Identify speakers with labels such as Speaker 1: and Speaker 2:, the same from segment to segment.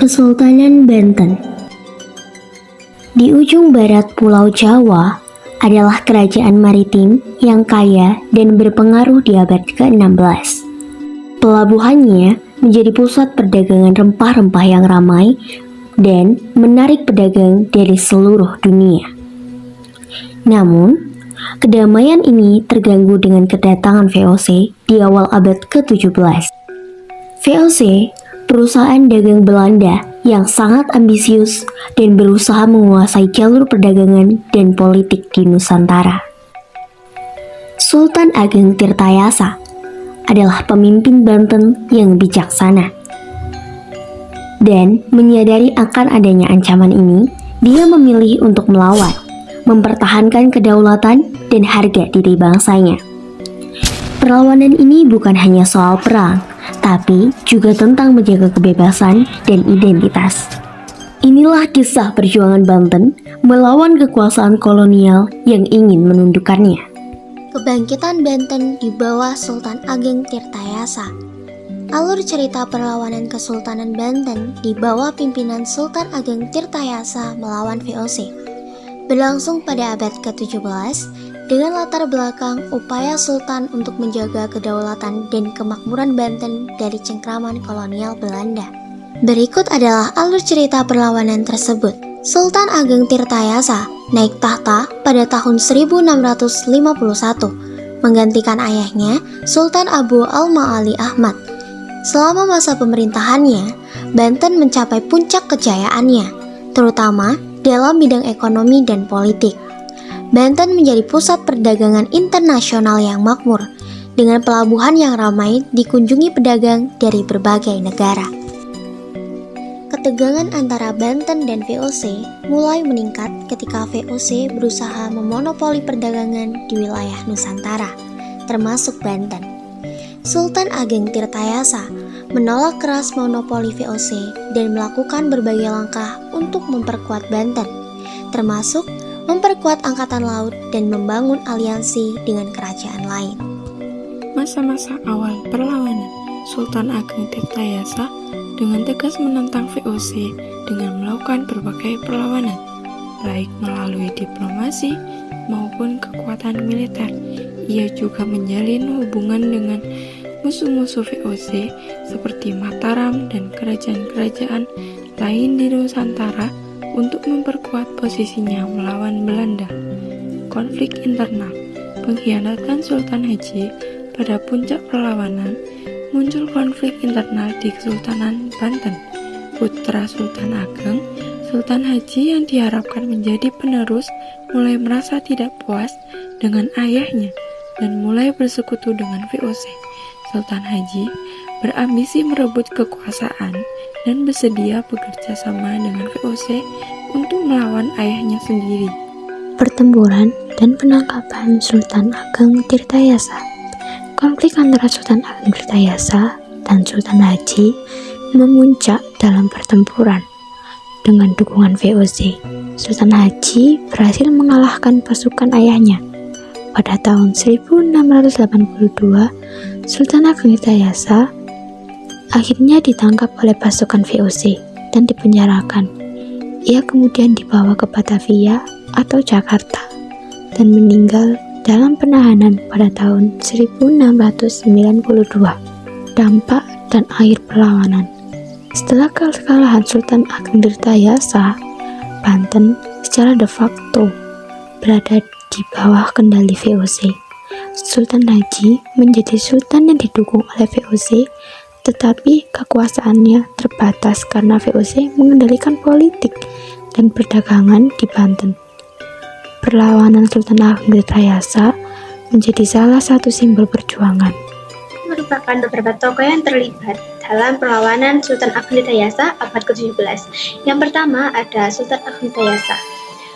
Speaker 1: Kesultanan Banten. Di ujung barat Pulau Jawa adalah kerajaan maritim yang kaya dan berpengaruh di abad ke-16. Pelabuhannya menjadi pusat perdagangan rempah-rempah yang ramai dan menarik pedagang dari seluruh dunia. Namun, kedamaian ini terganggu dengan kedatangan VOC di awal abad ke-17. VOC, perusahaan dagang Belanda yang sangat ambisius dan berusaha menguasai jalur perdagangan dan politik di Nusantara. Sultan Ageng Tirtayasa adalah pemimpin Banten yang bijaksana. Dan menyadari akan adanya ancaman ini, dia memilih untuk melawan, mempertahankan kedaulatan dan harga diri bangsanya. Perlawanan ini bukan hanya soal perang, tapi juga tentang menjaga kebebasan dan identitas. Inilah kisah perjuangan Banten melawan kekuasaan kolonial yang ingin menundukkannya.
Speaker 2: Kebangkitan Banten di bawah Sultan Ageng Tirtayasa. Alur cerita perlawanan Kesultanan Banten di bawah pimpinan Sultan Ageng Tirtayasa melawan VOC berlangsung pada abad ke-17 dengan latar belakang upaya Sultan untuk menjaga kedaulatan dan kemakmuran Banten dari cengkraman kolonial Belanda. Berikut adalah alur cerita perlawanan tersebut. Sultan Ageng Tirtayasa naik tahta pada tahun 1651, menggantikan ayahnya Sultan Abu al-Ma'ali Ahmad. Selama masa pemerintahannya, Banten mencapai puncak kejayaannya, terutama dalam bidang ekonomi dan politik. Banten menjadi pusat perdagangan internasional yang makmur, dengan pelabuhan yang ramai dikunjungi pedagang dari berbagai negara. Ketegangan antara Banten dan VOC mulai meningkat ketika VOC berusaha memonopoli perdagangan di wilayah Nusantara, termasuk Banten. Sultan Ageng Tirtayasa menolak keras monopoli VOC dan melakukan berbagai langkah untuk memperkuat Banten, termasuk memperkuat angkatan laut dan membangun aliansi dengan kerajaan lain.
Speaker 3: Masa-masa awal perlawanan, Sultan Ageng Tirtayasa dengan tegas menentang VOC dengan melakukan berbagai perlawanan, baik melalui diplomasi maupun kekuatan militer. Ia juga menjalin hubungan dengan musuh-musuh VOC seperti Mataram dan kerajaan-kerajaan lain di Nusantara untuk memperkuat posisinya melawan Belanda. Konflik internal, pengkhianatan Sultan Haji pada puncak perlawanan, muncul konflik internal di Kesultanan Banten. Putra Sultan Ageng, Sultan Haji yang diharapkan menjadi penerus, mulai merasa tidak puas dengan ayahnya dan mulai bersekutu dengan VOC. Sultan Haji berambisi merebut kekuasaan dan bersedia bekerja sama dengan VOC untuk melawan ayahnya sendiri.
Speaker 4: Pertempuran dan penangkapan Sultan Ageng Tirtayasa. Konflik antara Sultan Ageng Tirtayasa dan Sultan Haji memuncak dalam pertempuran. Dengan dukungan VOC, Sultan Haji berhasil mengalahkan pasukan ayahnya. Pada tahun 1682, Sultan Ageng Tirtayasa akhirnya ditangkap oleh pasukan VOC dan dipenjarakan. Ia kemudian dibawa ke Batavia atau Jakarta dan meninggal dalam penahanan pada tahun 1692. Dampak dan akhir perlawanan. Setelah kekalahan Sultan Ageng Tirtayasa, Banten secara de facto berada di bawah kendali VOC. Sultan Haji menjadi sultan yang didukung oleh VOC, tetapi kekuasaannya terbatas karena VOC mengendalikan politik dan perdagangan di Banten. Perlawanan Sultan Ageng Tirtayasa menjadi salah satu simbol perjuangan.
Speaker 5: Merupakan beberapa tokoh yang terlibat dalam perlawanan Sultan Ageng Tirtayasa abad ke-17. Yang pertama ada Sultan Ageng Tirtayasa,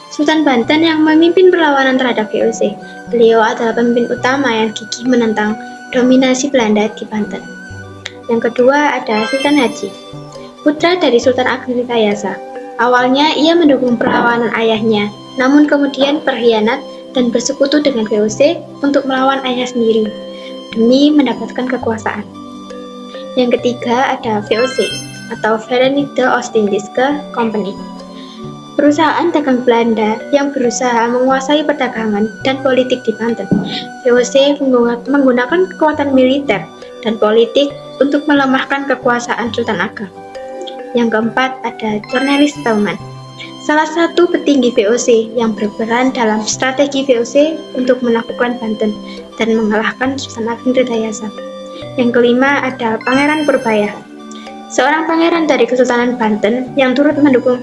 Speaker 5: Sultan Banten yang memimpin perlawanan terhadap VOC. Beliau adalah pemimpin utama yang gigih menentang dominasi Belanda di Banten. Yang kedua ada Sultan Haji, putra dari Sultan Ageng Tirtayasa. Awalnya ia mendukung perlawanan ayahnya, namun kemudian berkhianat dan bersekutu dengan VOC untuk melawan ayah sendiri demi mendapatkan kekuasaan. Yang ketiga ada VOC. atau Verenigde Oostindische Compagnie. Perusahaan dagang Belanda yang berusaha menguasai perdagangan dan politik di Banten. VOC menggunakan kekuatan militer dan politik untuk melemahkan kekuasaan Sultan Ageng. Yang keempat ada Cornelis Spelman, salah satu petinggi VOC yang berperan dalam strategi VOC untuk menaklukkan Banten dan mengalahkan Sultan Ageng Tirtayasa. Yang kelima ada Pangeran Purbaya, seorang pangeran dari Kesultanan Banten yang turut mendukung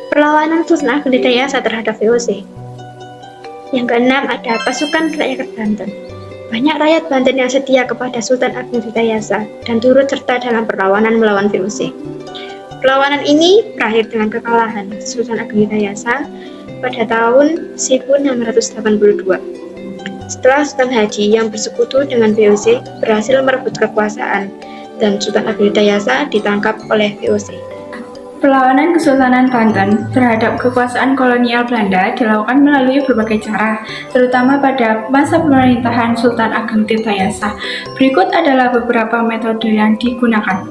Speaker 5: perlawanan Sultan Ageng Tirtayasa terhadap VOC. Yang keenam ada pasukan rakyat Banten. Banyak rakyat Banten yang setia kepada Sultan Ageng Tirtayasa dan turut serta dalam perlawanan melawan VOC. Perlawanan ini berakhir dengan kekalahan Sultan Ageng Tirtayasa pada tahun 1682. Setelah Sultan Haji yang bersekutu dengan VOC berhasil merebut kekuasaan dan Sultan Ageng Tirtayasa ditangkap oleh VOC.
Speaker 3: Perlawanan Kesultanan Banten terhadap kekuasaan kolonial Belanda dilakukan melalui berbagai cara, terutama pada masa pemerintahan Sultan Ageng Tirtayasa. Berikut adalah beberapa metode yang digunakan.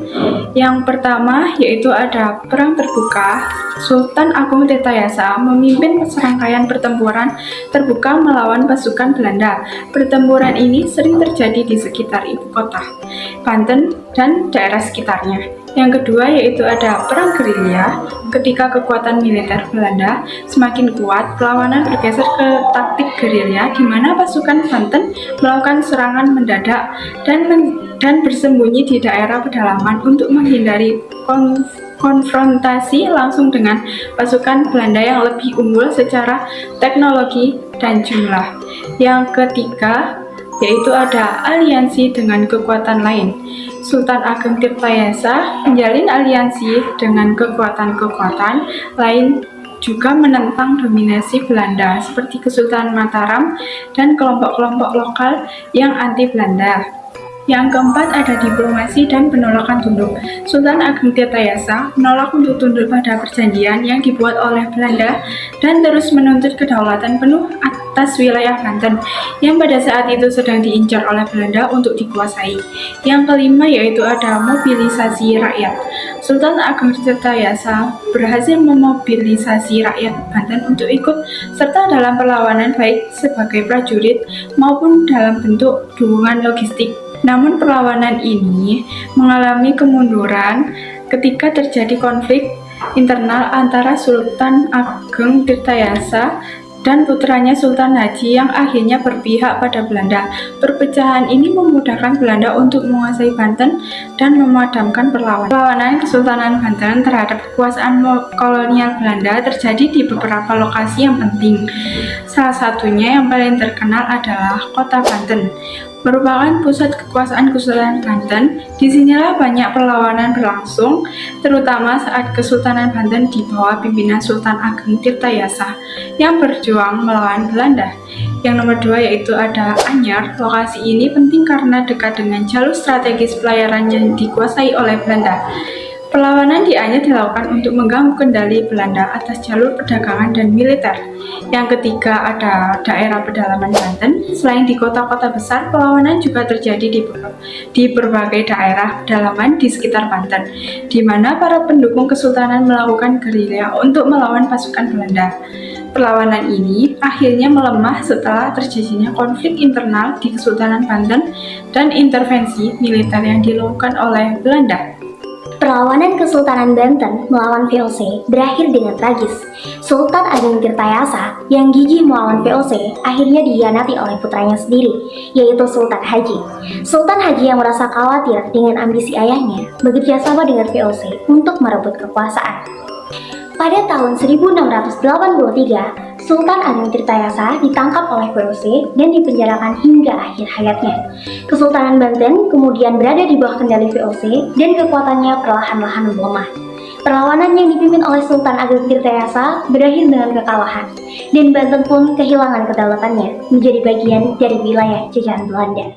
Speaker 3: Yang pertama yaitu ada perang terbuka. Sultan Agung Tirtayasa memimpin serangkaian pertempuran terbuka melawan pasukan Belanda. Pertempuran ini sering terjadi di sekitar ibu kota, Banten, dan daerah sekitarnya. Yang kedua yaitu ada perang gerilya. Ketika kekuatan militer Belanda semakin kuat, perlawanan bergeser ke taktik gerilya di mana pasukan Banten melakukan serangan mendadak dan bersembunyi di daerah pedalaman untuk menghindari konfrontasi langsung dengan pasukan Belanda yang lebih unggul secara teknologi dan jumlah. Yang ketiga yaitu ada aliansi dengan kekuatan lain. Sultan Ageng Tirtayasa menjalin aliansi dengan kekuatan-kekuatan lain juga menentang dominasi Belanda seperti Kesultanan Mataram dan kelompok-kelompok lokal yang anti Belanda. Yang keempat ada diplomasi dan penolakan tunduk. Sultan Ageng Tirtayasa menolak untuk tunduk pada perjanjian yang dibuat oleh Belanda dan terus menuntut kedaulatan penuh atas wilayah Banten yang pada saat itu sedang diincar oleh Belanda untuk dikuasai. Yang kelima yaitu ada mobilisasi rakyat. Sultan Ageng Tirtayasa berhasil memobilisasi rakyat Banten untuk ikut serta dalam perlawanan baik sebagai prajurit maupun dalam bentuk dukungan logistik. Namun perlawanan ini mengalami kemunduran ketika terjadi konflik internal antara Sultan Ageng Tirtayasa dan putranya Sultan Haji yang akhirnya berpihak pada Belanda. Perpecahan ini memudahkan Belanda untuk menguasai Banten dan memadamkan perlawanan. Perlawanan Kesultanan Banten terhadap kekuasaan kolonial Belanda terjadi di beberapa lokasi yang penting. Salah satunya yang paling terkenal adalah kota Banten, merupakan pusat kekuasaan Kesultanan Banten. Disinilah banyak perlawanan berlangsung, terutama saat Kesultanan Banten di bawah pimpinan Sultan Ageng Tirtayasa yang berjuang melawan Belanda. Yang nomor 2 yaitu ada Anyar. Lokasi ini penting karena dekat dengan jalur strategis pelayaran yang dikuasai oleh Belanda. Perlawanan di Anyar dilakukan untuk mengganggu kendali Belanda atas jalur perdagangan dan militer. Yang ketiga ada daerah pedalaman Banten. Selain di kota-kota besar, perlawanan juga terjadi di berbagai daerah pedalaman di sekitar Banten, di mana para pendukung kesultanan melakukan gerilya untuk melawan pasukan Belanda. Perlawanan ini akhirnya melemah setelah terjadinya konflik internal di Kesultanan Banten dan intervensi militer yang dilakukan oleh Belanda.
Speaker 1: Perlawanan Kesultanan Banten melawan VOC berakhir dengan tragis. Sultan Ageng Tirtayasa yang gigih melawan VOC akhirnya dikhianati oleh putranya sendiri, yaitu Sultan Haji. Sultan Haji yang merasa khawatir dengan ambisi ayahnya bekerja sama dengan VOC untuk merebut kekuasaan. Pada tahun 1683, Sultan Ageng Tirtayasa ditangkap oleh VOC dan dipenjarakan hingga akhir hayatnya. Kesultanan Banten kemudian berada di bawah kendali VOC dan kekuatannya perlahan-lahan melemah. Perlawanan yang dipimpin oleh Sultan Ageng Tirtayasa berakhir dengan kekalahan, dan Banten pun kehilangan kedaulatannya menjadi bagian dari wilayah jajahan Belanda.